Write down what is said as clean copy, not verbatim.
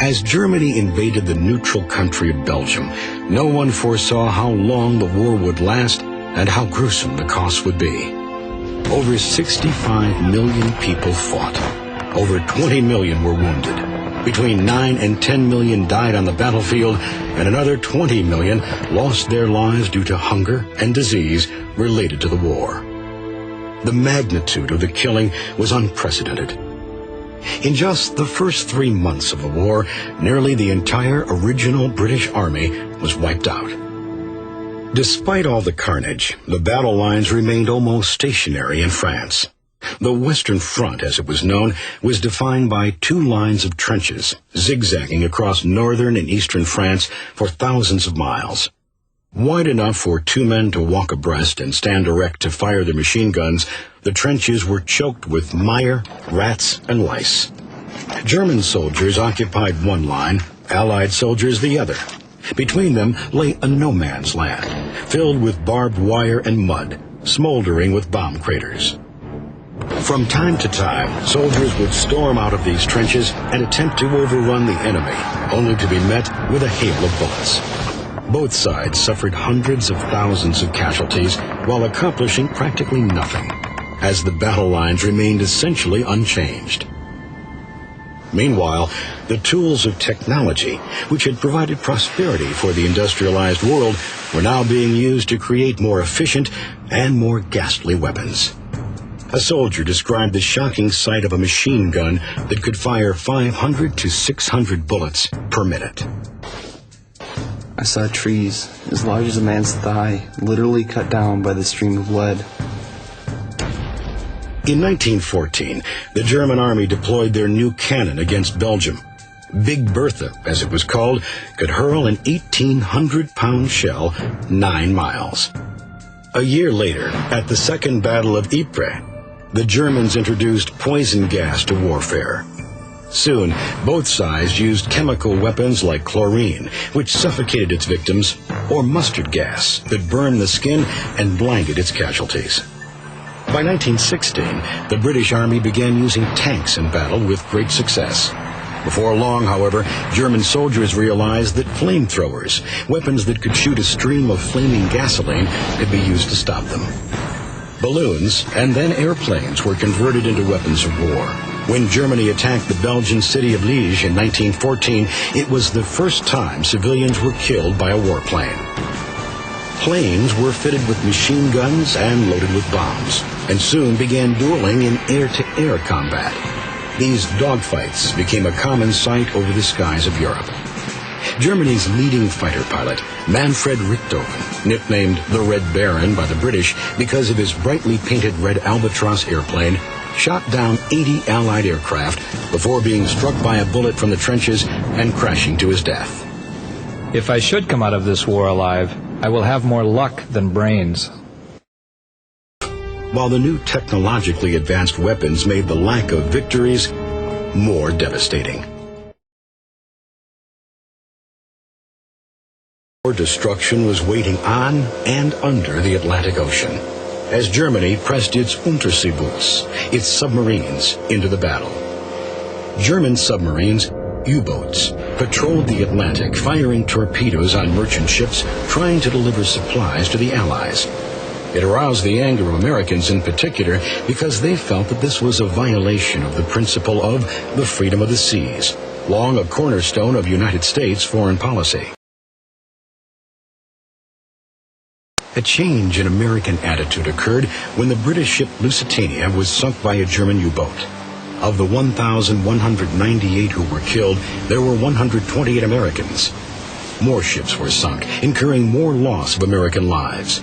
As Germany invaded the neutral country of Belgium, no one foresaw how long the war would last and how gruesome the cost would be. Over 65 million people fought. Over 20 million were wounded. Between 9 and 10 million died on the battlefield, and another 20 million lost their lives due to hunger and disease related to the war. The magnitude of the killing was unprecedented. In just the first 3 months of the war, nearly the entire original British Army was wiped out. Despite all the carnage, the battle lines remained almost stationary in France. The Western Front, as it was known, was defined by 2 lines of trenches, zigzagging across northern and eastern France for thousands of miles. Wide enough for 2 men to walk abreast and stand erect to fire their machine guns, the trenches were choked with mire, rats, and lice. German soldiers occupied one line, Allied soldiers the other. Between them lay a no-man's land, filled with barbed wire and mud, smoldering with bomb craters. From time to time, soldiers would storm out of these trenches and attempt to overrun the enemy, only to be met with a hail of bullets. Both sides suffered hundreds of thousands of casualties while accomplishing practically nothing, as the battle lines remained essentially unchanged. Meanwhile, the tools of technology, which had provided prosperity for the industrialized world, were now being used to create more efficient and more ghastly weapons. A soldier described the shocking sight of a machine gun that could fire 500 to 600 bullets per minute. I saw trees as large as a man's thigh, literally cut down by the stream of lead. In 1914, the German army deployed their new cannon against Belgium. Big Bertha, as it was called, could hurl an 1,800-pound shell 9 miles. A year later, at the Second Battle of Ypres, the Germans introduced poison gas to warfare. Soon, both sides used chemical weapons like chlorine, which suffocated its victims, or mustard gas that burned the skin and blinded its casualties. By 1916, the British Army began using tanks in battle with great success. Before long, however, German soldiers realized that flamethrowers, weapons that could shoot a stream of flaming gasoline, could be used to stop them. Balloons and then airplanes were converted into weapons of war. When Germany attacked the Belgian city of Liège in 1914, it was the first time civilians were killed by a warplane. Planes were fitted with machine guns and loaded with bombs, and soon began dueling in air-to-air combat. These dogfights became a common sight over the skies of Europe. Germany's leading fighter pilot, Manfred Richthofen, nicknamed the Red Baron by the British because of his brightly painted red Albatross airplane, shot down 80 Allied aircraft before being struck by a bullet from the trenches and crashing to his death. If I should come out of this war alive, I will have more luck than brains. While the new technologically advanced weapons made the lack of victories more devastating. More destruction was waiting on and under the Atlantic Ocean, as Germany pressed its Unterseeboots, its submarines, into the battle. German submarines, U-boats, patrolled the Atlantic, firing torpedoes on merchant ships trying to deliver supplies to the Allies. It aroused the anger of Americans in particular because they felt that this was a violation of the principle of the freedom of the seas, long a cornerstone of United States foreign policy. A change in American attitude occurred when the British ship Lusitania was sunk by a German U-boat. Of the 1,198 who were killed, there were 128 Americans. More ships were sunk, incurring more loss of American lives.